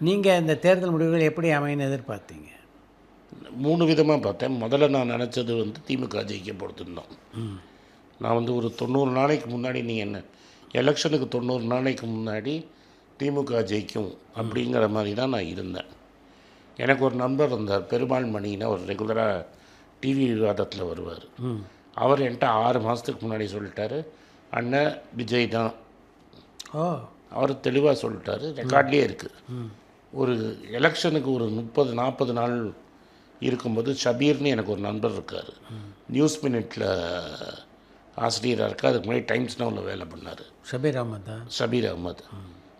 நீங்கள் இந்த தேர்தல் முடிவுகள் எப்படி அமைன்னு எதிர்பார்த்தீங்க? 3 விதமாக பார்த்தேன். முதல்ல நான் நினச்சது வந்து திமுக ஜெயிக்க போகிறதுன்னு தான். நான் வந்து ஒரு 90 நாளைக்கு முன்னாடி நீங்கள் என்ன எலெக்ஷனுக்கு 90 நாளைக்கு முன்னாடி திமுக ஜெயிக்கும் அப்படிங்கிற மாதிரி தான் நான் இருந்தேன். எனக்கு ஒரு நண்பர் இருந்தார், பெருமாள் மணின்னு, அவர் ரெகுலராக டிவி விவாதத்தில் வருவார். அவர் என்கிட்ட 6 மாதத்துக்கு முன்னாடி சொல்லிட்டாரு, அண்ணன் விஜய் தான். ஓ, அவர் தெளிவாக சொல்லிட்டாரு, ரெக்கார்ட்லேயே இருக்குது. ஒரு எலெக்ஷனுக்கு ஒரு 30-40 நாள் இருக்கும்போது ஷபீர்னு எனக்கு ஒரு நண்பர் இருக்கார், நியூஸ் மினிட்டில் ஆசிரியராக இருக்கார். அதுக்கு முன்னாடி டைம்ஸ் நவுல வேலை பண்ணார். ஷபீர் அகமது தான். ஷபீர் அகமது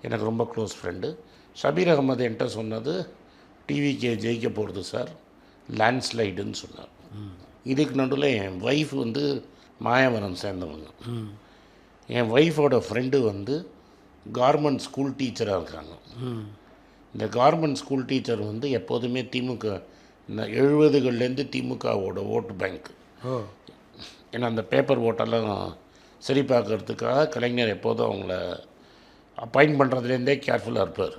எனக்கு ரொம்ப க்ளோஸ் ஃப்ரெண்டு. ஷபீர் அகமது என்கிட்ட சொன்னது, டிவிக்கே ஜெயிக்க போகிறது சார், லேண்ட்ஸ்லைடுன்னு சொன்னார். இதுக்கு நடுவில் என் ஒய்ஃப் வந்து மாயாவரம் சேர்ந்தவங்க. என் ஒய்ஃபோட ஃப்ரெண்டு வந்து கார்மெண்ட் ஸ்கூல் டீச்சராக இருக்காங்க. இந்த கார்மெண்ட் ஸ்கூல் டீச்சர் வந்து எப்போதுமே திமுக, இந்த 70கள்லேருந்து திமுகவோட ஓட்டு பேங்க். ஏன்னா அந்த பேப்பர் ஓட்டெல்லாம் சரி பார்க்கறதுக்காக கலைஞர் எப்போதும் அவங்கள அப்பாயிண்ட் பண்ணுறதுலேருந்தே கேர்ஃபுல்லாக இருப்பார்.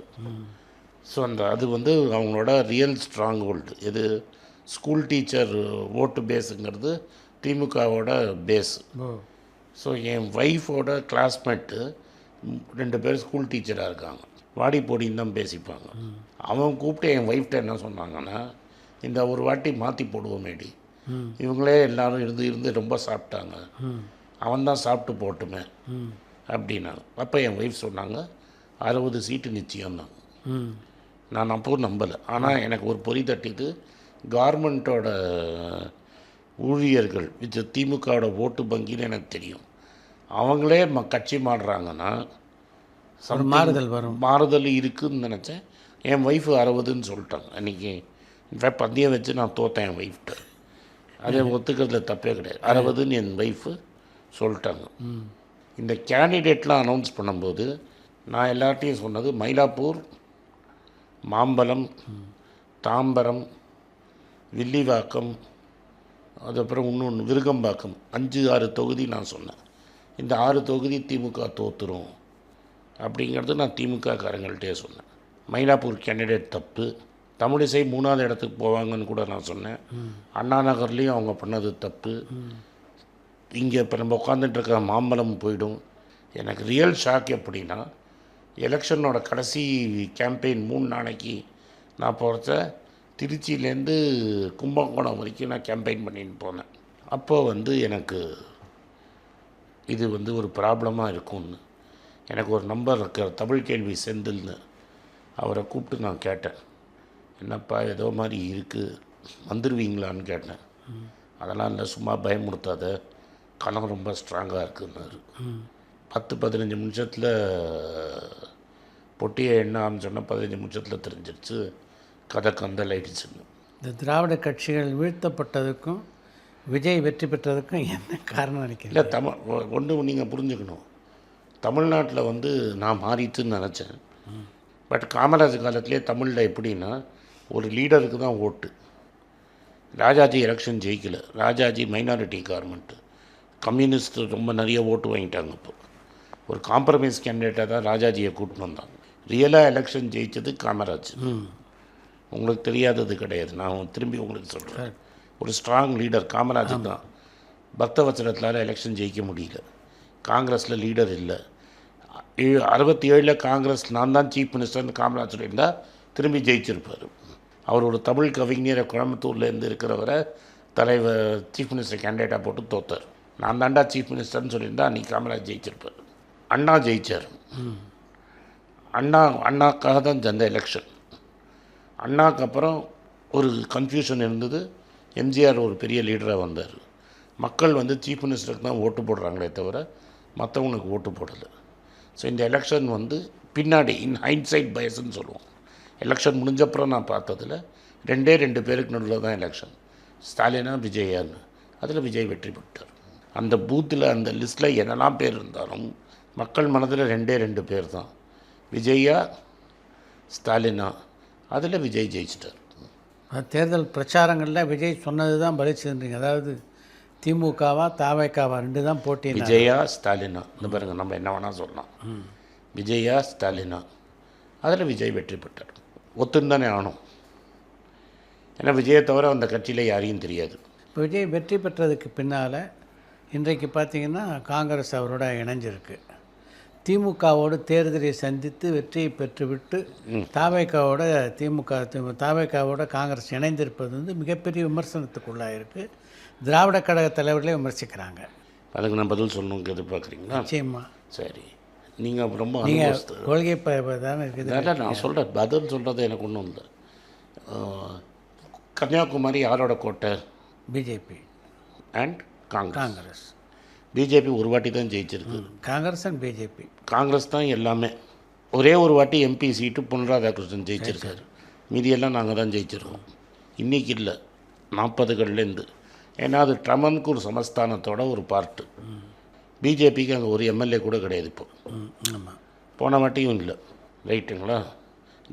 ஸோ அது வந்து அவங்களோட ரியல் ஸ்ட்ராங் ஹோல்டு. இது ஸ்கூல் டீச்சர் ஓட்டு பேஸுங்கிறது திமுகவோட பேஸ். ஸோ என் ஒய்ஃபோட கிளாஸ்மேட்டு 2 பேர் ஸ்கூல் டீச்சராக இருக்காங்க. வாடி போடின்னு தான் பேசிப்பாங்க. அவன் கூப்பிட்டு என் ஒய்ஃப்ட்ட என்ன சொன்னாங்கன்னா, இந்த ஒரு வாட்டி மாற்றி போடுவோமேடி, இவங்களே எல்லோரும் இருந்து ரொம்ப சாப்பிட்டாங்க, அவன் தான் சாப்பிட்டு போட்டுமே அப்படின்னாங்க. அப்போ என் ஒய்ஃப் சொன்னாங்க, 60 சீட்டு நிச்சயம்னாங்க. நான் அப்போ நம்பலை. ஆனால் எனக்கு ஒரு பொறி தட்டிது, கார்மெண்ட்டோட ஊழியர்கள் இது திமுகவோட ஓட்டு பங்கின்னு எனக்கு தெரியும். அவங்களே கட்சி மாறுறாங்கன்னா மாறுதல் இருக்குதுன்னு நினச்சேன். என் ஒய்ஃபு 60ன்னு சொல்லிட்டாங்க அன்றைக்கி. இன்ஃபேக்ட் பந்தயம் வச்சு நான் தோற்றேன் என் ஒய்ஃப்கிட்ட. அதை ஒத்துக்கிறதுல தப்பே கிடையாது. 60ன்னு என் ஒய்ஃபு சொல்லிட்டாங்க. இந்த கேண்டிடேட்லாம் அனௌன்ஸ் பண்ணும்போது நான் எல்லார்ட்டையும் சொன்னது, மயிலாப்பூர், மாம்பலம், தாம்பரம், வில்லிவாக்கம், அதுக்கப்புறம் இன்னொன்று விருகம்பாக்கம், 5-6 தொகுதி நான் சொன்னேன். இந்த 6 தொகுதி திமுக தோற்றுரும் அப்படிங்கிறது நான் திமுக காரங்கள்கிட்டே சொன்னேன். மயிலாப்பூர் கேண்டிடேட் தப்பு, தமிழிசை 3வது இடத்துக்கு போவாங்கன்னு கூட நான் சொன்னேன். அண்ணா நகர்லேயும் அவங்க பண்ணது தப்பு. இங்கே இப்போ நம்ம உட்காந்துட்டுருக்க மாம்பலம் போயிடும். எனக்கு ரியல் ஷாக் எப்படின்னா, எலெக்ஷனோட கடைசி கேம்பெயின் 3 நாளைக்கு நான் போகிறச்ச திருச்சியிலேருந்து கும்பகோணம் வரைக்கும் நான் கேம்பெயின் பண்ணின்னு போனேன். அப்போது வந்து எனக்கு இது வந்து ஒரு ப்ராப்ளமாக இருக்கும்னு எனக்கு ஒரு நம்பர் இருக்கார், தமிழ் கேள்வி செந்தில்னு. அவரை கூப்பிட்டு நான் கேட்டேன், என்னப்பா ஏதோ மாதிரி இருக்குது, வந்துடுவீங்களான்னு கேட்டேன். அதெல்லாம் இல்லை, சும்மா பயமுறுத்தாத, களம் ரொம்ப ஸ்ட்ராங்காக இருக்குன்னாரு. 10-15 நிமிஷத்தில் பொட்டியை என்ன சொன்னால் 15 நிமிஷத்தில் தெரிஞ்சிருச்சு கதை கந்தல் ஆயிடுச்சுன்னு. இந்த திராவிட கட்சிகள் வீழ்த்தப்பட்டதுக்கும் விஜய் வெற்றி பெற்றதுக்கும் என்ன காரணம் நினைக்கிறேன்? இல்லை, ஒன்று நீங்கள் புரிஞ்சுக்கணும். தமிழ்நாட்டில் வந்து நான் மாறிட்டுன்னு நினச்சேன். பட் காமராஜ் காலத்திலே தமிழில் எப்படின்னா, ஒரு லீடருக்கு தான் ஓட்டு. ராஜாஜி எலெக்ஷன் ஜெயிக்கலை. ராஜாஜி மைனாரிட்டி கவர்மெண்ட்டு, கம்யூனிஸ்ட் ரொம்ப நிறைய ஓட்டு வாங்கிட்டாங்க. இப்போ ஒரு காம்ப்ரமைஸ் கேண்டிடேட்டாக தான் ராஜாஜியை கூட்டின்னு வந்தாங்க. ரியலாக எலெக்ஷன் ஜெயித்தது காமராஜ். உங்களுக்கு தெரியாதது கிடையாது, நான் திரும்பி உங்களுக்கு சொல்கிறேன். ஒரு ஸ்ட்ராங் லீடர் காமராஜ் தான். பக்தவச்சனத்தால் எலெக்ஷன் ஜெயிக்க முடியல. காங்கிரஸில் லீடர் இல்லை. 67 காங்கிரஸ் நான் தான் சீஃப் மினிஸ்டர்னு காமராஜ் இருந்தால் திரும்பி ஜெயிச்சிருப்பார். அவர் ஒரு தமிழ் கவிஞரை கோயம்புத்தூர்லேருந்து இருக்கிறவரை தலைவர் சீஃப் மினிஸ்டர் கேண்டிடேட்டாக போட்டு தோத்தார். நான் தாண்டா சீஃப் மினிஸ்டர்னு சொல்லியிருந்தா அன்றைக்கி காமராஜ் ஜெயிச்சிருப்பார். அண்ணா ஜெயித்தார். அண்ணாக்காக தான் அந்த எலெக்ஷன். அண்ணாக்கு அப்புறம் ஒரு கன்ஃபியூஷன் இருந்தது. எம்ஜிஆர் ஒரு பெரிய லீடராக வந்தார். மக்கள் வந்து சீஃப் மினிஸ்டருக்கு தான் ஓட்டு போடுறாங்களே தவிர மற்றவங்களுக்கு ஓட்டு போடலை. ஸோ இந்த எலெக்ஷன் வந்து பின்னாடி ஹைண்ட்சைட் பயஸ்ன்னு சொல்லுவோம். எலெக்ஷன் முடிஞ்சப்புறம் நான் பார்த்ததில் 2 பேருக்கு நடுவில் தான் எலெக்ஷன், ஸ்டாலினா விஜயான்னு. அதில் விஜய் வெற்றி பெற்றார். அந்த பூத்தில் அந்த லிஸ்ட்டில் என்னெல்லாம் பேர் இருந்தாலும் மக்கள் மனதில் 2 பேர் தான், விஜயா ஸ்டாலினா. அதில் விஜய் ஜெயிச்சிட்டார். தேர்தல் பிரச்சாரங்களில் விஜய் சொன்னது தான் பலிச்சுன்றீங்க. அதாவது திமுகவா தாவேக்காவா 2 தான் போட்டி. விஜயா ஸ்டாலினா, இந்த பாருங்கள், நம்ம என்ன வேணால் சொல்லலாம். விஜயா ஸ்டாலினா, அதில் விஜய் வெற்றி பெற்றார். ஒத்துன்னு தானே ஆகணும். ஏன்னா விஜயை தவிர அந்த கட்சியில் யாரையும் தெரியாது. இப்போ விஜய் வெற்றி பெற்றதுக்கு பின்னால் இன்றைக்கு பார்த்திங்கன்னா காங்கிரஸ் அவரோட இணைஞ்சிருக்கு. திமுகவோடு தேர்தலை சந்தித்து வெற்றியை பெற்றுவிட்டு தாவேக்காவோட காங்கிரஸ் இணைந்திருப்பது வந்து மிகப்பெரிய விமர்சனத்துக்குள்ளாக இருக்குது. திராவிட கழக தலைவர்களே விமர்சிக்கிறாங்க. அதுக்கு நான் பதில் சொல்லணும்னு எதிர்பார்க்குறீங்களா? நிச்சயமா. சரி, நீங்கள் ரொம்ப கொள்கை தானே இருக்குது. நான் சொல்கிறேன், பதில் சொல்கிறது எனக்கு ஒன்றும் இல்லை. கன்னியாகுமரி யாரோட கோட்டை? BJP and Congress. பிஜேபி ஒரு வாட்டி தான் ஜெயிச்சிருக்கு. Congress and BJP. காங்கிரஸ் தான் எல்லாமே. ஒரே ஒரு வாட்டி எம்பி சீட்டு பொன் ராதாகிருஷ்ணன் ஜெயிச்சிருக்காரு. மீதியெல்லாம் நாங்கள் தான் ஜெயிச்சிருக்கோம். இன்றைக்கி இல்லை, 40கள்லேருந்து. ஏன்னா அது ட்ரமன்கூர் சமஸ்தானத்தோட ஒரு பார்ட்டு. பிஜேபிக்கு அங்கே ஒரு எம்எல்ஏ கூட கிடையாது இப்போ. ஆமாம், போன வாட்டியும் இல்லை. ரைட்டுங்களா?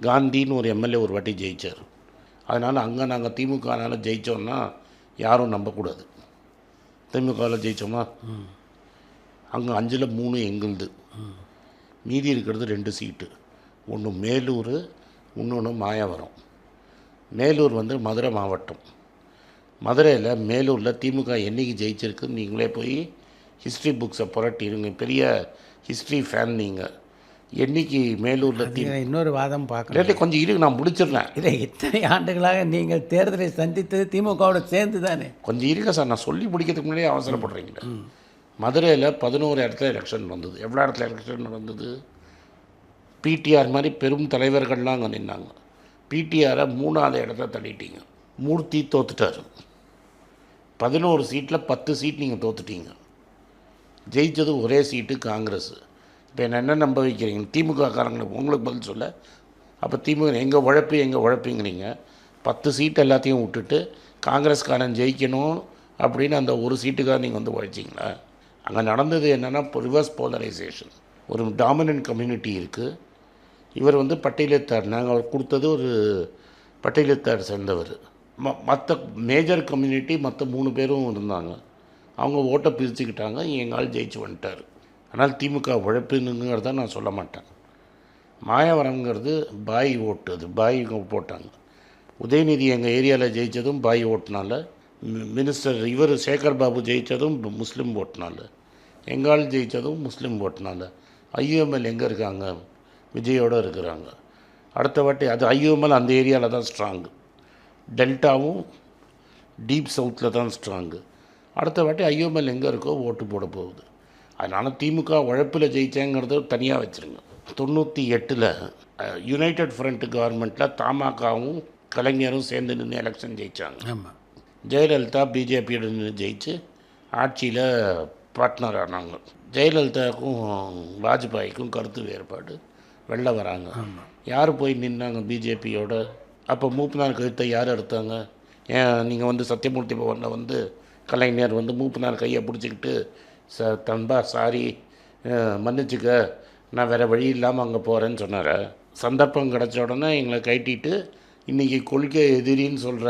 காந்தின்னு ஒரு எம்எல்ஏ ஒரு வாட்டி ஜெயித்தார். அதனால் அங்கே நாங்கள் திமுகனால் ஜெயித்தோன்னா யாரும் நம்பக்கூடாது. திமுகவில் ஜெயித்தோமா, அங்கே 5ல் 3 எங்களுது. மீதி இருக்கிறது 2 சீட்டு. ஒன்று மேலூர், இன்னொன்று மாயாவரம். மேலூர் வந்து மதுரை மாவட்டம். மதுரையில் மேலூரில் திமுக என்றைக்கு ஜெயிச்சிருக்குன்னு நீங்களே போய் ஹிஸ்ட்ரி புக்ஸை புரட்டிடுங்க. பெரிய ஹிஸ்ட்ரி ஃபேன் நீங்கள். என்றைக்கு மேலூரில் இன்னொரு வாதம் பார்க்குறேன். கொஞ்சம் இருக்கு, நான் முடிச்சிடுறேன். இல்லை, இத்தனை ஆண்டுகளாக நீங்கள் தேர்தலை சந்தித்தது திமுகவோட சேர்ந்து தானே. கொஞ்சம் இருக்க சார், நான் சொல்லி முடிக்கிறதுக்கு முன்னாடியே அவசரப்படுறீங்க. மதுரையில் 11 இடத்துல எலெக்ஷன் வந்தது. எவ்வளோ இடத்துல எலெக்ஷன் வந்தது? பிடிஆர் மாதிரி பெரும் தலைவர்கள்லாம் அங்கே நின்னாங்க. பிடிஆரை 3வது இடத்துல தள்ளிட்டீங்க. மூர்த்தி தோத்துட்டார். 11 சீட்டில் 10 சீட் நீங்கள் தோத்துட்டீங்க. ஜெயித்தது ஒரே சீட்டு காங்கிரஸ். இப்போ என்ன நம்ப வைக்கிறீங்க? திமுக காரங்களுக்கு உங்களுக்கு பதில் சொல்ல. அப்போ திமுக எங்கள் உழைப்புங்கிறீங்க. 10 சீட் எல்லாத்தையும் விட்டுட்டு காங்கிரஸ்காரன் ஜெயிக்கணும் அப்படின்னு அந்த ஒரு சீட்டுக்காக நீங்கள் வந்து உழைச்சிங்களா? அங்கே நடந்தது என்னென்னா ரிவர்ஸ் போலரைசேஷன். ஒரு டாமினன்ட் கம்யூனிட்டி இருக்குது. இவர் வந்து பட்டியலித்தார். நாங்கள் அவர் கொடுத்தது ஒரு பட்டியலித்தார் சேர்ந்தவர். மற்ற மேஜர் கம்யூனிட்டி மற்ற 3 பேரும் இருந்தாங்க. அவங்க ஓட்டை பிரிச்சுக்கிட்டாங்க. எங்கால் ஜெயிச்சு வந்துட்டார். ஆனால் திமுக உழைப்புங்கிறத நான் சொல்ல மாட்டேன். மாயாவரங்கிறது பாய் ஓட்டு. அது பாய் போட்டாங்க. உதயநிதி எங்கள் ஏரியாவில் ஜெயித்ததும் பாய் ஓட்டுனால. மினிஸ்டர் இவர் சேகர் பாபு ஜெயித்ததும் முஸ்லீம் ஓட்டுனால. எங்கால் ஜெயித்ததும் முஸ்லீம் ஓட்டுனால. ஐயூஎம்எல் எங்கே இருக்காங்க? விஜயோடு இருக்கிறாங்க. அடுத்த வாட்டி அது ஐயூஎம்எல் அந்த ஏரியாவில் தான் ஸ்ட்ராங்கு. டெல்டாவும் டீப் சவுத்தில் தான் ஸ்ட்ராங்கு. அடுத்த வாட்டி ஐயூஎம்எல் எங்கே இருக்கோ ஓட்டு போட போகுது. அதனால் திமுக உழைப்பில் ஜெயித்தேங்கிறத தனியாக வச்சுருங்க. 98ல் யுனைடெட் ஃப்ரண்ட் கவர்மெண்ட்டில் தமாகவும் கலைஞரும் சேர்ந்து நின்று எலெக்ஷன் ஜெயித்தாங்க. ஆமாம். ஜெயலலிதா பிஜேபியோட நின்று ஜெயிச்சு ஆட்சியில் பார்ட்னர் ஆனாங்க. ஜெயலலிதாவுக்கும் வாஜ்பாய்க்கும் கருத்து வேறுபாடு, வெளில வராங்க. யார் போய் நின்னாங்க பிஜேபியோட? அப்போ மூப்பனார் கழுத்தை யார் எடுத்தாங்க? ஏன் நீங்கள் வந்து சத்தியமூர்த்தி பவனில் வந்து கலைஞர் வந்து மூப்பனார் கையை பிடிச்சிக்கிட்டு தன்பா சாரி மன்னிச்சுக்க, நான் வேறு வழி இல்லாமல் அங்கே போகிறேன்னு சொன்னார். சந்தர்ப்பம் கிடச்ச உடனே எங்களை கைட்டிட்டு இன்றைக்கி கொள்கை எதிரின்னு சொல்கிற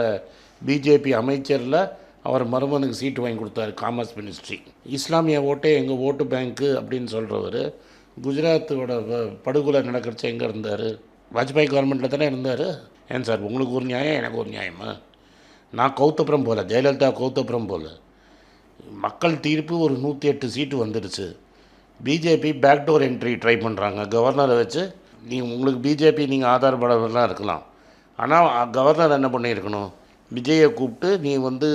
பிஜேபி அமைச்சரில் அவர் மருமனுக்கு சீட்டு வாங்கி கொடுத்தாரு, காமர்ஸ் மினிஸ்ட்ரி. இஸ்லாமிய ஓட்டே எங்கள் ஓட்டு பேங்க்கு அப்படின்னு சொல்கிறவர் குஜராத்தோட படுகொலை நடக்கிறச்ச எங்கே இருந்தார்? வாஜ்பாய் கவர்மெண்ட்டில் தானே இருந்தார். ஏன் சார் உங்களுக்கு ஒரு நியாயம் எனக்கு ஒரு நியாயமா? நான் கௌத்தப்புறம் போகல, ஜெயலலிதா கௌத்தப்புறம் போகல. மக்கள் தீர்ப்பு ஒரு 108 சீட்டு வந்துடுச்சு. பிஜேபி பேக்டோர் என்ட்ரி ட்ரை பண்ணுறாங்க கவர்னரை வச்சு. உங்களுக்கு பிஜேபி நீங்கள் ஆதாரப்படலாம் இருக்கலாம். ஆனால் கவர்னர் என்ன பண்ணியிருக்கணும்? விஜயை கூப்பிட்டு நீ வந்து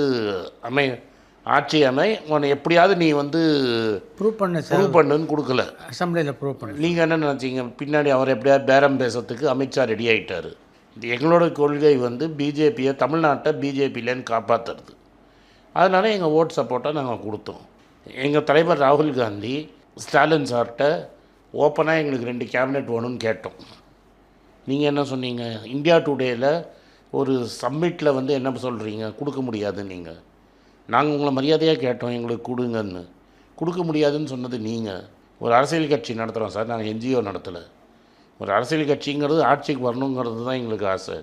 ஆட்சி உன்னை எப்படியாவது நீ வந்து ப்ரூவ் பண்ணுன்னு கொடுக்கல. அசம்பிளியில் ப்ரூவ் பண்ண. நீங்கள் என்ன நினச்சிங்க? பின்னாடி அவர் எப்படியாவது பேரம் பேசுறதுக்கு அமித்ஷா ரெடி ஆகிட்டார். எங்களோட கொள்கை வந்து பிஜேபியை, தமிழ்நாட்டை பிஜேபியிலேருந்து காப்பாற்றுறது. அதனால் எங்கள் ஓட் சப்போர்ட்டை நாங்கள் கொடுத்தோம். எங்கள் தலைவர் ராகுல் காந்தி ஸ்டாலின் சார்கிட்ட ஓப்பனாக எங்களுக்கு 2 கேபினெட் வேணும்னு கேட்டோம். நீங்கள் என்ன சொன்னீங்க? இந்தியா டுடேயில் ஒரு சம்மிட்டில் வந்து என்ன சொல்கிறீங்க? கொடுக்க முடியாது. நீங்கள் நாங்கள் உங்களை மரியாதையாக கேட்டோம், எங்களுக்கு கொடுங்கன்னு. கொடுக்க முடியாதுன்னு சொன்னது நீங்கள். ஒரு அரசியல் கட்சி நடத்துகிறோம் சார், நாங்கள் என்ஜிஓ நடத்தலை. ஒரு அரசியல் கட்சிங்கிறது ஆட்சிக்கு வரணுங்கிறது தான் எங்களுக்கு ஆசை.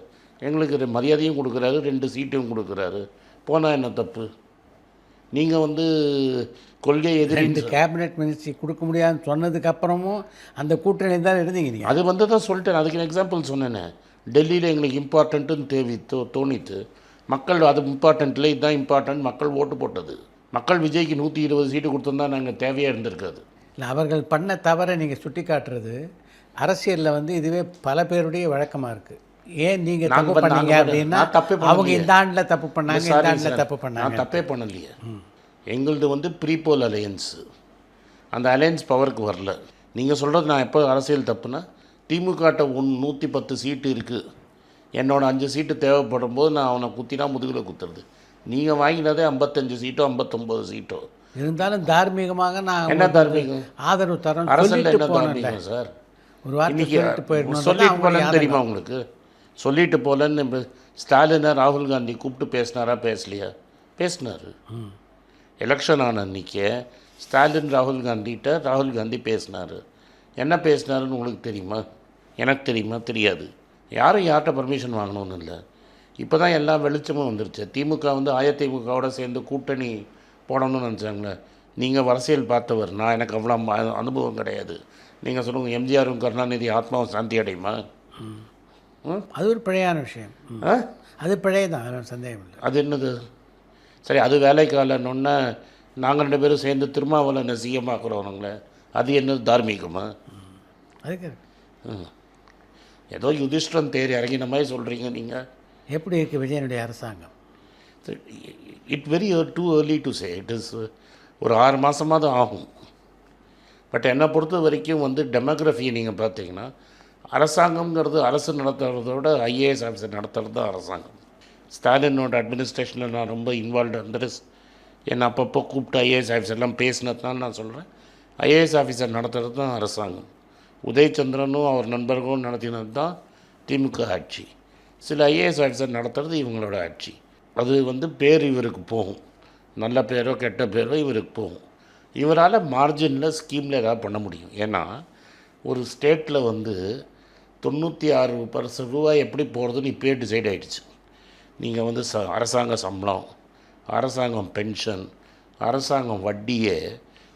எங்களுக்கு மரியாதையும் கொடுக்குறாரு, 2 சீட்டும் கொடுக்குறாரு. போனால் என்ன தப்பு? நீங்கள் வந்து கொள்கை எதிரி. 2 கேபினெட் மினிஸ்ட்ரி கொடுக்க முடியாதுன்னு சொன்னதுக்கப்புறமும் அந்த கூட்டணி தான் இருந்தீங்க. அது வந்து தான் சொல்லிட்டேன். அதுக்கு எக்ஸாம்பிள் சொன்னேனே. டெல்லியில் எங்களுக்கு இம்பார்ட்டண்ட்டுன்னு தோணித்து. மக்கள் அது இம்பார்ட்டண்ட்டில் இதுதான் இம்பார்ட்டன்ட் மக்கள் ஓட்டு போட்டது. மக்கள் விஜய்க்கு 120 சீட்டு கொடுத்துருந்தா நாங்கள் தேவையாக இருந்திருக்காது. இல்லை, அவர்கள் பண்ண தவறை நீங்கள் சுட்டி காட்டுறது அரசியலில் வந்து இதுவே பல பேருடைய வழக்கமாக இருக்குது. ஏன் நீங்கள் தப்பு பண்ணீங்க அப்படின்னா அவங்க இந்த ஆண்டில் தப்பு பண்ணாங்க, இந்த ஆண்டில் தப்பு பண்ணாங்க. நான் தப்பே பண்ணலையே. எங்களது வந்து ப்ரீபோல் அலையன்ஸு. அந்த அலையன்ஸ் பவருக்கு வரல. நீங்கள் சொல்கிறது நான் எப்போ அரசியல் தப்புனா, திமுகட்ட 110 சீட்டு இருக்குது, என்னோட 5 சீட்டு தேவைப்படும் போது நான் அவனை குத்தினா முதுகில் குத்துறது. நீங்கள் வாங்கினதே 55 சீட்டோ 59 சீட்டோ. இருந்தாலும் தார்மீகமாக நான் என்ன தார்மீகம்? ஆதரவு தரோம். அரசியல் என்ன தார்மீகம் சார்? ஒரு வார்த்தை சொல்லிட்டு போயிடணும். சொல்லிட்டு போகலன்னு தெரியுமா உங்களுக்கு? சொல்லிட்டு போகலன்னு ஸ்டாலினை ராகுல் காந்தி கூப்பிட்டு பேசினாரா பேசலையா? பேசினார். எலெக்ஷன் ஆன அன்றைக்கே ஸ்டாலின் ராகுல் காந்தி பேசினார். என்ன பேசினாருன்னு உங்களுக்கு தெரியுமா? எனக்கு தெரியுமா? தெரியாது. யாரும் யார்கிட்ட பர்மிஷன் வாங்கணும்னு இல்லை. இப்போ தான் எல்லா வெளிச்சமும் வந்துருச்சு. திமுக வந்து அதிமுகவோட சேர்ந்து கூட்டணி போடணும்னு நினச்சாங்களே. நீங்கள் அரசியல் பார்த்தவர், நான் எனக்கு அவ்வளோ அனுபவம் கிடையாது. நீங்கள் சொல்லுங்கள், எம்ஜிஆரும் கருணாநிதி ஆத்மாவும் சாந்தி அடையுமா? அது ஒரு பிழையான விஷயம். அது பிழைய தான், அதனால் சந்தேகம் இல்லை. அது என்னது? சரி, அது வேலைக்காலன்னொன்னே நாங்கள் 2 பேரும் சேர்ந்து திருமாவளவனை சிஎம்மாக்குறவனுங்களே, அது என்னது தார்மீகமா? அதுக்கு ஏதோ யுதிஷ்டன் தேர் இறங்கின மாதிரி சொல்கிறீங்க நீங்கள். எப்படி இருக்குது விஜயனுடைய அரசாங்கம்? It very too early to say. It is ஒரு 6 மாதமாக தான் ஆகும். பட் என்னை பொறுத்த வரைக்கும் வந்து டெமோக்ராஃபியை நீங்கள் பார்த்தீங்கன்னா, அரசாங்கம்ங்கிறது அரசு நடத்துகிறதோட ஐஏஎஸ் ஆஃபீஸர் நடத்துகிறது தான் அரசாங்கம். ஸ்டாலினோட அட்மினிஸ்ட்ரேஷனில் நான் ரொம்ப இன்வால்வ்டு வந்து என்னை அப்பப்போ கூப்பிட்டு ஐஏஎஸ் ஆஃபீஸர்லாம் பேசினதுனால நான் சொல்கிறேன், ஐஏஎஸ் ஆஃபீஸர் நடத்துகிறது தான் அரசாங்கம். உதயச்சந்திரனும் அவர் நண்பர்களும் நடத்தினது தான் திமுக ஆட்சி. சில ஐஏஎஸ் ஆஃபீஸர் நடத்துறது இவங்களோட ஆட்சி. அது வந்து பேர் இவருக்கு போகும், நல்ல பேரோ கெட்ட பேரோ இவருக்கு போகும். இவரால் மார்ஜினில் ஸ்கீமில் ஏதாவது பண்ண முடியும். ஏன்னா ஒரு ஸ்டேட்டில் வந்து 96% ரூபாய் எப்படி போகிறதுன்னு இப்போயே டிசைட் ஆகிடுச்சு. நீங்கள் வந்து அரசாங்க சம்பளம், அரசாங்கம் பென்ஷன், அரசாங்கம் வட்டியே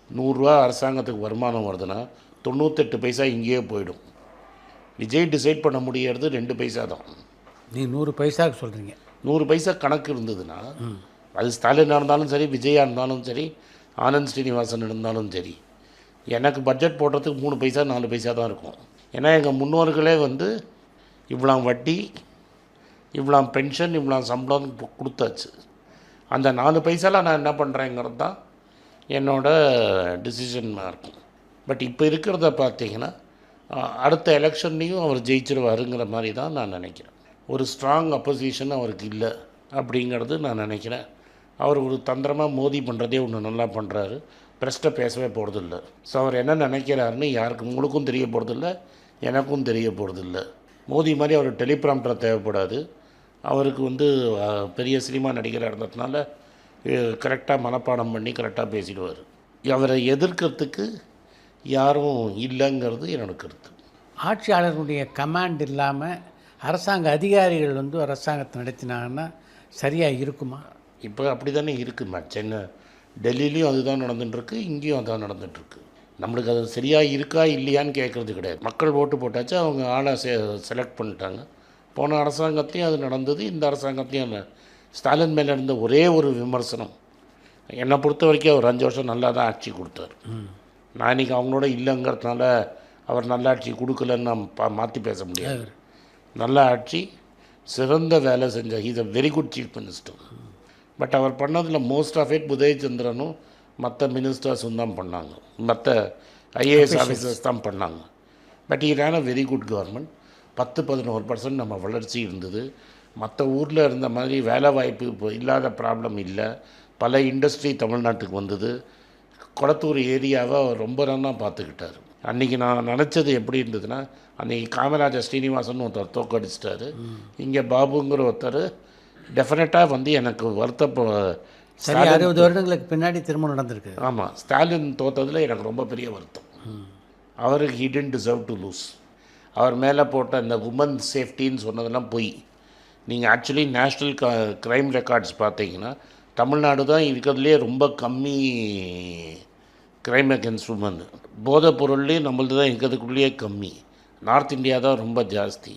100 ரூபா அரசாங்கத்துக்கு வருமானம் வருதுன்னா 98 பைசா இங்கேயே போயிடும். விஜய் டிசைட் பண்ண முடியறது 2 பைசா தான். நீ 100 பைசாவுக்கு சொல்கிறீங்க. 100 பைசா கணக்கு இருந்ததுன்னா, அது ஸ்டாலினாக இருந்தாலும் சரி, விஜயாக இருந்தாலும் சரி, ஆனந்த் ஸ்ரீனிவாசன் இருந்தாலும் சரி, எனக்கு பட்ஜெட் போடுறதுக்கு 3 பைசா 4 பைசா தான் இருக்கும். ஏன்னா எங்கள் முன்னோர்களே வந்து இவ்வளோ வட்டி, இவ்வளோ பென்ஷன், இவ்வளோ சம்பளம் கொடுத்தாச்சு. அந்த 4 பைசாவில் நான் என்ன பண்ணுறேங்கிறது தான் என்னோடய டிசிஷனாக இருக்கும். பட் இப்போ இருக்கிறத பார்த்தீங்கன்னா, அடுத்த எலெக்ஷன்லேயும் அவர் ஜெயிச்சிருவாருங்கிற மாதிரி தான் நான் நினைக்கிறேன். ஒரு ஸ்ட்ராங் அப்போசிஷன் அவருக்கு இல்லை அப்படிங்கிறது நான் நினைக்கிறேன். அவர் ஒரு தந்திரமாக மோதி பண்ணுறதே ஒன்று நல்லா பண்ணுறாரு. ப்ரெஸ்ட்டை பேசவே போகிறதில்ல. ஸோ அவர் என்ன நினைக்கிறாருன்னு யாருக்கு உங்களுக்கும் தெரிய போகிறதில்ல, எனக்கும் தெரிய போகிறதில்ல. மோதி மாதிரி அவர் டெலிப்ராம்டர் தேவைப்படாது. அவருக்கு வந்து பெரிய சினிமா நடிகராக இருந்ததுனால கரெக்டாக மனப்பாடம் பண்ணி கரெக்டாக பேசிடுவார். அவரை எதிர்க்கிறதுக்கு யாரும் இல்லைங்கிறது என்னோட கருத்து. ஆட்சியாளர்களுடைய கமாண்ட் இல்லாமல் அரசாங்க அதிகாரிகள் வந்து அரசாங்கத்தை நடத்தினாங்கன்னா சரியாக இருக்குமா? இப்போ அப்படி தானே இருக்குமா? சென்னை டெல்லியிலையும் அதுதான் நடந்துட்டுருக்கு, இங்கேயும் அதுதான் நடந்துகிட்ருக்கு. நம்மளுக்கு அது சரியாக இருக்கா இல்லையான்னு கேட்குறது கிடையாது. மக்கள் ஓட்டு போட்டாச்சு, அவங்க ஆளை செலக்ட் பண்ணிட்டாங்க. போன அரசாங்கத்தையும் அது நடந்தது, இந்த அரசாங்கத்தையும். ஸ்டாலின் மேலே இருந்த ஒரே ஒரு விமர்சனம், என்னை பொறுத்த வரைக்கும் அவர் 5 வருஷம் நல்லா தான் ஆட்சி கொடுத்தார். நான் இன்றைக்கி அவங்களோட இல்லைங்கிறதுனால அவர் நல்ல ஆட்சி கொடுக்கலன்னு நான் மாற்றி பேச முடியாது. நல்ல ஆட்சி, சிறந்த வேலை செஞ்ச, is a very good chief minister. But அவர் பண்ணதில் மோஸ்ட் ஆஃப் இட் உதயச்சந்திரனும் மற்ற மினிஸ்டர்ஸும் தான் பண்ணாங்க, மற்ற ஐஏஎஸ் ஆஃபீஸர்ஸ் தான் பண்ணாங்க. But he ran a very good government. 10-11% நம்ம வளர்ச்சி இருந்தது. மற்ற ஊரில் இருந்த மாதிரி வேலை வாய்ப்பு இப்போ இல்லாத ப்ராப்ளம் இல்லை. பல இண்டஸ்ட்ரி தமிழ்நாட்டுக்கு வந்தது. கொளத்தூர் ஏரியாவை ரொம்ப நல்லா பார்த்துக்கிட்டார். அன்றைக்கி நான் நினச்சது எப்படி இருந்ததுன்னா, அன்றைக்கி காமராஜர் ஸ்ரீனிவாசன் ஒருத்தர் தோக்கடிச்சிட்டாரு. இங்கே பாபுங்கிற ஒருத்தர் டெஃபினட்டாக வந்து எனக்கு வருத்தப்போ 60 வருடங்களுக்கு பின்னாடி திரும்ப நடந்திருக்கு. ஆமாம், ஸ்டாலின் தோற்றதில் எனக்கு ரொம்ப பெரிய வருத்தம். அவருக்கு he didn't deserve to lose. அவர் மேலே போட்ட இந்த உமன் சேஃப்டின்னு சொன்னதெல்லாம் போய், நீங்கள் ஆக்சுவலி நேஷ்னல் க்ரைம் ரெக்கார்ட்ஸ் பார்த்தீங்கன்னா தமிழ்நாடு தான் இருக்கிறதுலே ரொம்ப கம்மி க்ரைம் அகென்ஸ்ட் உமன். போதைப் பொருள்லேயும் நம்மளது தான் இருக்கிறதுக்குள்ளேயே கம்மி. நார்த் இந்தியா தான் ரொம்ப ஜாஸ்தி.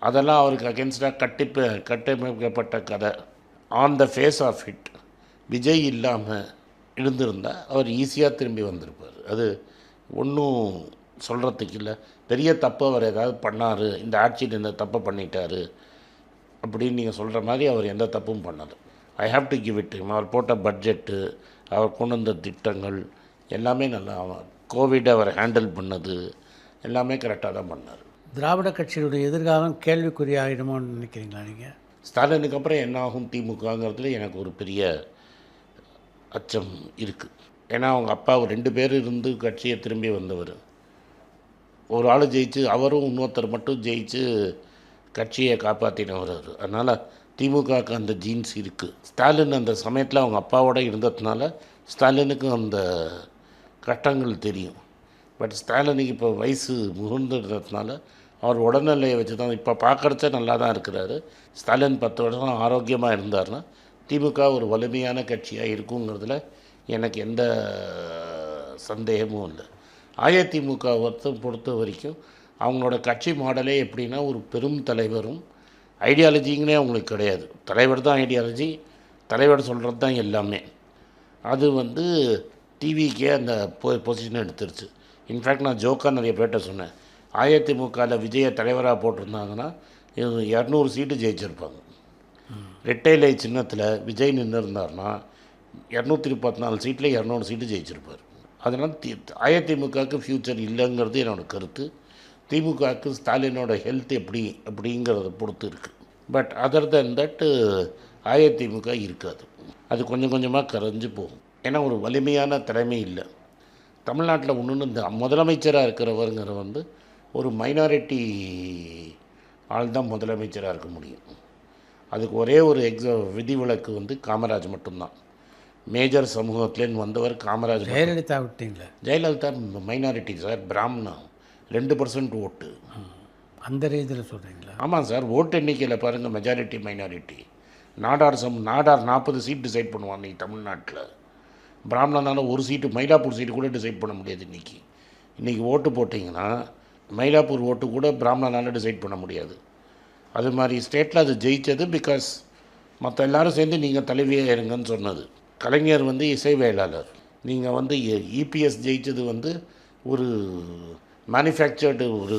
அதெல்லாம் அவருக்கு அகென்ஸ்டாக கட்டமைக்கப்பட்ட கதை. On the face of it Vijay இல்லாமல் இருந்திருந்தால் அவர் ஈஸியாக திரும்பி வந்திருப்பார். அது ஒன்றும் சொல்கிறதுக்கு இல்லை. பெரிய தப்பு அவர் ஏதாவது பண்ணார், இந்த ஆட்சியில் இந்த தப்பை பண்ணிட்டார் அப்படின்னு நீங்கள் சொல்கிற மாதிரி அவர் எந்த தப்பும் பண்ணார். I have to give it him. அவர் போட்ட பட்ஜெட்டு, அவர் கொண்டு வந்த திட்டங்கள் எல்லாமே நல்லா, கோவிட் அவர் ஹேண்டில் பண்ணது எல்லாமே கரெக்டாக தான் பண்ணார். திராவிட கட்சியுடைய எதிர்காலம் கேள்விக்குறியாகிடுமோன்னு நினைக்கிறீங்களா நீங்கள்? ஸ்டாலினுக்கு அப்புறம் என்ன ஆகும் திமுகங்கிறதுல எனக்கு ஒரு பெரிய அச்சம் இருக்குது. ஏன்னா அவங்க அப்பா 2 பேர் இருந்து கட்சியை திரும்பி வந்தவர். ஒரு ஆள் ஜெயிச்சு, அவரும் இன்னொருத்தர் மட்டும் ஜெயிச்சு கட்சியை காப்பாற்றினவர் அவர். அதனால் திமுகவுக்கு அந்த ஜீன்ஸ் இருக்குது. ஸ்டாலின் அந்த சமயத்தில் அவங்க அப்பாவோடு இருந்ததுனால ஸ்டாலினுக்கு அந்த கஷ்டங்கள் தெரியும். பட் ஸ்டாலினுக்கு இப்போ வயசு முகர்ந்துடுறதுனால அவர் உடல்நிலையை வச்சு தான் இப்போ பார்க்குறச்ச நல்லா தான் இருக்கிறாரு. ஸ்டாலின் 10 வருஷம் ஆரோக்கியமாக இருந்தார்னா திமுக ஒரு வலிமையான கட்சியாக இருக்குங்கிறதுல எனக்கு எந்த சந்தேகமும் இல்லை. அதிமுக பொறுத்த வரைக்கும் அவங்களோட கட்சி மாடலே எப்படின்னா, ஒரு பெரும் தலைவரும் ஐடியாலஜிங்கனே அவங்களுக்கு கிடையாது. தலைவர் தான் ஐடியாலஜி, தலைவர் சொல்கிறது தான் எல்லாமே. அது டிவிக்கே அந்த பொசிஷன் எடுத்துருச்சு. இன்ஃபேக்ட் நான் ஜோக்காக நிறைய பேர்கிட்ட சொன்னேன், அதிமுகவில் விஜயை தலைவராக போட்டிருந்தாங்கன்னா 200 சீட்டு ஜெயிச்சிருப்பாங்க. ரெட்டைலை சின்னத்தில் விஜய் நின்று இருந்தார்னா 234 சீட்டில் 200 சீட்டு ஜெயிச்சிருப்பார். அதனால் அதிமுகவுக்கு ஃப்யூச்சர் இல்லைங்கிறது என்னோடய கருத்து. திமுகவுக்கு ஸ்டாலினோட ஹெல்த் அப்படிங்கிறத பொறுத்து இருக்குது. But other then that AIADMK இருக்காது. அது கொஞ்சம் கொஞ்சமாக கரைஞ்சு போகும். ஏன்னா ஒரு வலிமையான தலைமை இல்லை. தமிழ்நாட்டில் இந்த முதலமைச்சராக இருக்கிறவருங்கிற ஒரு மைனாரிட்டி ஆள் தான் முதலமைச்சராக இருக்க முடியும். அதுக்கு ஒரே ஒரு விதிவிலக்கு காமராஜ் மட்டும்தான். மேஜர் சமூகத்துலேருந்து வந்தவர் காமராஜ். ஜெயலலிதா விட்டீங்களா? ஜெயலலிதா மைனாரிட்டி சார், பிராமணா, 2% ஓட்டு. அந்த ரீதியில் சொல்கிறீங்களா? ஆமாம் சார், ஓட்டு எண்ணிக்கையில் பாருங்கள், majority minority. Nadar 40 seat decide பண்ணுவாங்க இன்றைக்கி தமிழ்நாட்டில். பிராமணனால ஒரு சீட்டு, மயிலாப்பூர் சீட்டு கூட டிசைட் பண்ண முடியாது. இன்றைக்கி ஓட்டு போட்டிங்கன்னா மயிலாப்பூர் ஓட்டு கூட பிராமணனால டிசைட் பண்ண முடியாது. அது மாதிரி ஸ்டேட்டில் அது ஜெயித்தது பிகாஸ் மற்ற எல்லோரும் சேர்ந்து நீங்கள் தலைவியாக இருங்கன்னு சொன்னது. கலைஞர் இசை வேளாளர். நீங்கள் இபிஎஸ் ஜெயித்தது ஒரு மேனுஃபேக்சர்டு ஒரு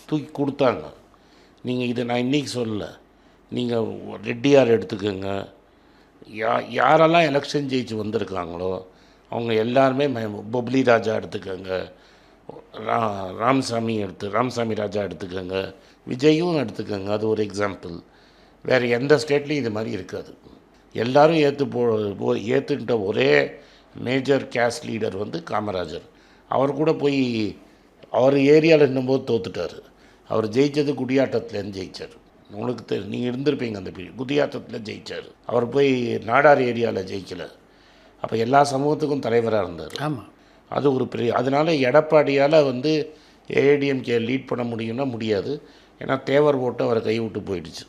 தூக்கி கொடுத்தாங்க. நீங்கள் இதை நான் இன்றைக்கி சொல்லலை. நீங்கள் ரெட்டியார் எடுத்துக்கோங்க, யாரெல்லாம் எலெக்ஷன் ஜெயிச்சு வந்திருக்காங்களோ அவங்க எல்லாருமே, பொப்லி ராஜா எடுத்துக்கோங்க, ராமசாமி ராஜா எடுத்துக்கோங்க, விஜயும் எடுத்துக்கோங்க, அது ஒரு எக்ஸாம்பிள். வேறு எந்த ஸ்டேட்லேயும் இது மாதிரி இருக்காது. எல்லோரும் ஏற்றுட்ட ஒரே மேஜர் கேஸ்ட் லீடர் காமராஜர். அவர் கூட போய் அவர் ஏரியாவில் இருந்தபோது தோத்துட்டார். அவர் ஜெயித்தது குடியாட்டத்துலேருந்து ஜெயித்தார். உங்களுக்கு நீங்கள் இருந்திருப்பீங்க அந்த பீரியட். குடியாத்தத்தில் ஜெயித்தார். அவர் போய் நாடார் ஏரியாவில் ஜெயிக்கலை. அப்போ எல்லா சமூகத்துக்கும் தலைவராக இருந்தார். ஆமாம், அது ஒரு பெரிய. அதனால் எடப்பாடியால் ஏஐடிஎம்கே லீட் பண்ண முடியும்னா முடியாது. ஏன்னா தேவர் ஓட்டு அவரை கைவிட்டு போயிடுச்சு.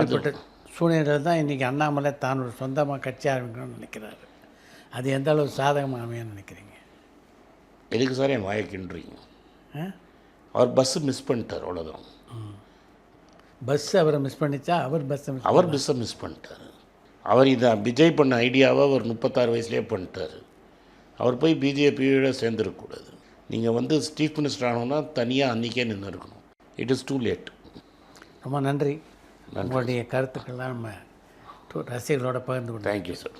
அது சூழ்நிலையில் தான் இன்றைக்கி அண்ணாமலை தான் ஒரு சொந்தமாக கட்சி ஆரம்பிக்கணும்னு நினைக்கிறாரு. அது எந்த அளவு சாதகமாக அமையன்னு நினைக்கிறீங்க? எதுக்கு சார் என் வாயக்கின்றீங்க? அவர் பஸ்ஸு மிஸ் பண்ணிட்டார், அவ்வளோதான். பஸ்ஸு அவரை மிஸ் பண்ணிச்சா? அவர் பஸ்ஸை மிஸ் பண்ணிட்டார். அவர் இதை விஜய் பண்ண ஐடியாவை அவர் 36 வயசுலேயே பண்ணிட்டார். அவர் போய் பிஜேபியோட சேர்ந்துருக்கக்கூடாது. நீங்கள் சீஃப் மினிஸ்டர் ஆனோன்னா தனியாக அன்றைக்கே நின்று இருக்கணும். It is too late. ரொம்ப நன்றி. உங்களுடைய கருத்துக்கள்லாம் நம்ம ரசிகர்களோட பகிர்ந்து கொண்டோம். Thank you sir.